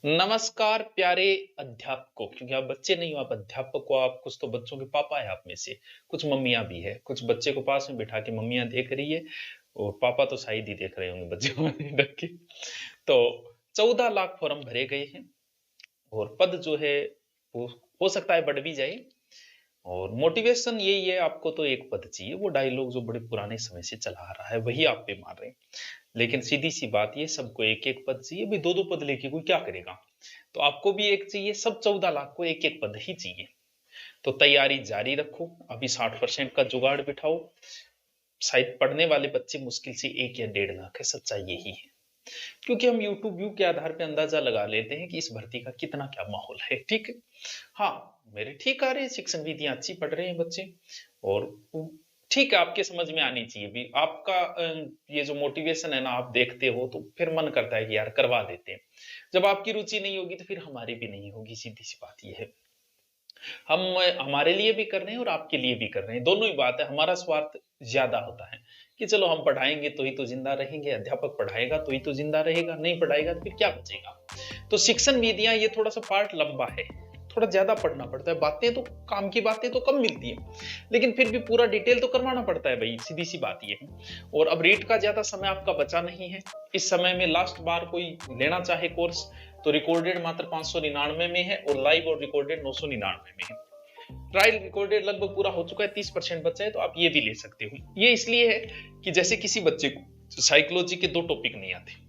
नमस्कार प्यारे अध्यापकों, क्योंकि आप बच्चे नहीं हो, आप अध्यापक हो। आप कुछ तो बच्चों के पापा है, आप में से कुछ मम्मियां भी है। कुछ बच्चे को पास में बिठा के मम्मियां देख रही है और पापा तो शायद ही देख रहे होंगे बच्चे को रख के। तो 14 लाख फॉर्म भरे गए हैं और पद जो है वो हो सकता है बढ़ भी जाए। और मोटिवेशन यही है, आपको तो एक पद चाहिए। वो डायलॉग जो बड़े पुराने समय से चला आ रहा है वही आप पे मार रहे हैं। लेकिन सीधी सी बात ये, सबको एक एक पद चाहिए भाई। दो दो पद लेके कोई क्या करेगा? तो आपको भी एक चाहिए, सब 14 लाख को एक एक पद ही चाहिए। तो तैयारी जारी रखो, अभी 60% का जुगाड़ बिठाओ। शायद पढ़ने वाले बच्चे मुश्किल से 1 या 1.5 लाख है, सच्चाई यही है। क्योंकि हम यूट्यूब व्यू के आधार पे अंदाजा लगा लेते हैं कि इस भर्ती का कितना क्या माहौल है। ठीक है, हाँ, मेरे ठीक आ रहे हैं, शिक्षण विधियां अच्छी पढ़ रहे हैं बच्चे। और ठीक है, आपके समझ में आनी चाहिए भी। आपका ये जो मोटिवेशन है ना, आप देखते हो तो फिर मन करता है कि यार करवा देते हैं। जब आपकी रुचि नहीं होगी तो फिर हमारी भी नहीं होगी, सीधी सी बात ये है। हम हमारे लिए भी कर रहे हैं और आपके लिए भी कर रहे हैं, दोनों ही बात है। हमारा स्वार्थ ज्यादा होता है कि चलो हम पढ़ाएंगे तो ही तो जिंदा रहेंगे, अध्यापक पढ़ाएगा तो ही तो जिंदा रहेगा, नहीं पढ़ाएगा तो फिर क्या बचेगा। तो शिक्षण विधियां ये थोड़ा सा पार्ट लंबा है, थोड़ा ज्यादा पढ़ना पड़ता है। बातें तो, काम की बातें तो कम मिलती है, लेकिन फिर भी पूरा डिटेल तो करवाना पड़ता है भाई, सीधी सी बात ये है। और अब रीट का ज्यादा समय आपका बचा नहीं है। इस समय में लास्ट बार कोई लेना चाहे कोर्स तो रिकॉर्डेड मात्र 599 में है और लाइव और रिकॉर्डेड 999 में है। ट्रायल रिकॉर्डेड लगभग पूरा हो चुका है, 30% बचा है, तो आप ये भी ले सकते हो। ये इसलिए है कि जैसे किसी बच्चे को साइकोलॉजी के 2 टॉपिक नहीं आते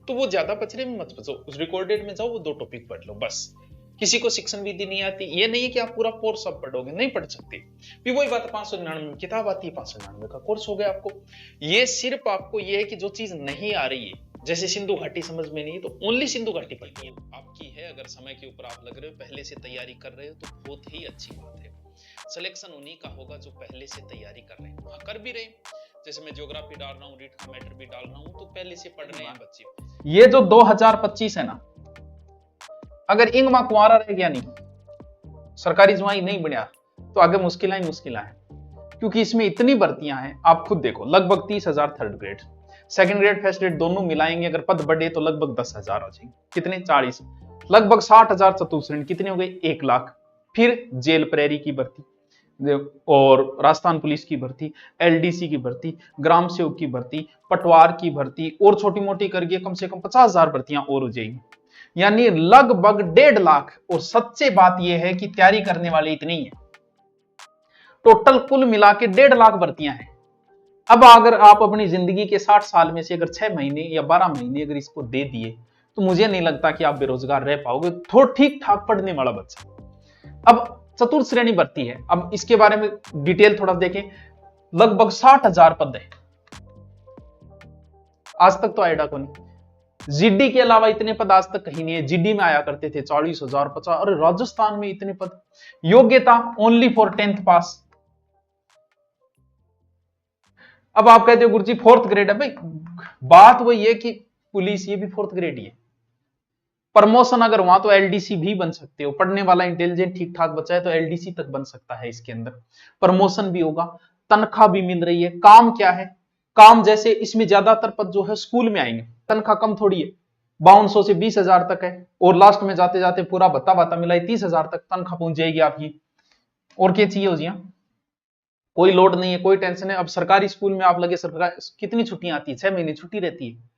तो वो ज्यादा पचड़े में मत फंसो, उस रिकॉर्डेड में जाओ, वो 2 टॉपिक पढ़ लो बस। किसी को शिक्षण विधि नहीं आती, ये नहीं है कि आप पूरा कोर्स सब पढ़ोगे, नहीं पढ़ सकते। भी वही बात है, 599 किताब आती है, 599 का कोर्स हो गया आपको। ये सिर्फ आपको ये है कि जो चीज नहीं आ रही है, जैसे सिंधु घाटी समझ में नहीं है तो ओनली सिंधु घाटी पढ़नी है आपकी है। अगर समय के ऊपर आप लग रहे हो, पहले से तैयारी कर रहे हो तो बहुत ही अच्छी बात है। सिलेक्शन उन्हीं का होगा जो पहले से तैयारी कर रहे हैं, कर भी रहे। जैसे मैं ज्योग्राफी डाल रहा हूँ, रीट का मैटर भी डाल रहा हूँ, तो पहले से पढ़ रहे हैं बच्चे। ये जो 2025 है ना, अगर इंग मां कुंवारा रह गया नहीं, सरकारी जुआई नहीं बनया, तो आगे मुश्किल ही मुश्किल है। क्योंकि इसमें इतनी भर्तियां हैं, आप खुद देखो, लगभग 30,000 third grade, second grade first grade दोनों मिलाएंगे, अगर पद बढ़े तो लगभग 10,000 हो जाएंगे। कितने? 40। लगभग 60,000 चतुश्रेणी, कितने हो गए? 1 लाख। फिर जेल प्रेरी की भर्ती और राजस्थान पुलिस की भर्ती, एलडीसी की भर्ती, ग्राम सेवक की भर्ती, पटवार की भर्ती, और छोटी मोटी करके कम से कम 50,000 भर्तियां और हो जाएंगी। यानी लगभग 1.5 लाख। और सच्चे बात यह है कि तैयारी करने वाले इतने ही है, टोटल कुल मिला के 1.5 लाख भर्तियां हैं। अब अगर आप अपनी जिंदगी के 60 साल में से अगर 6 महीने या 12 महीने अगर इसको दे दिए, तो मुझे नहीं लगता कि आप बेरोजगार रह पाओगे, थोड़ा ठीक ठाक पढ़ने वाला बच्चा। अब चतुर्थ श्रेणी भर्ती है, अब इसके बारे में डिटेल थोड़ा देखें। लगभग 60,000 पद है। आज तक तो आईडा को नहीं, जीडी के अलावा इतने पद आज तक कहीं नहीं है। जीडी में आया करते थे 40,000, 50। और राजस्थान में इतने पद। योग्यता ओनली फॉर 10th पास। अब आप कहते हो गुरुजी 4th ग्रेड है, भाई बात वही है कि पुलिस ये भी 4th ग्रेड ही है। प्रमोशन अगर वहां तो एलडीसी भी बन सकते हो, पढ़ने वाला इंटेलिजेंट ठीक ठाक बच्चा है तो एलडीसी तक बन सकता है। इसके अंदर प्रमोशन भी होगा, तनख्वाह भी मिल रही है। काम क्या है? काम जैसे इसमें ज्यादातर पद जो है स्कूल में आएंगे, तनख्वाह कम थोड़ी है, 5200 से 20,000 तक है। और लास्ट में जाते जाते पूरा भत्ता भत्ता मिला 30,000 तक तनख्वाह पहुंच जाएगी आपकी। और क्या चाहिए हो जी? कोई लोड नहीं है, कोई टेंशन है। अब सरकारी स्कूल में आप लगे, सरकार कितनी छुट्टियां आती है? 6 महीने छुट्टी रहती है।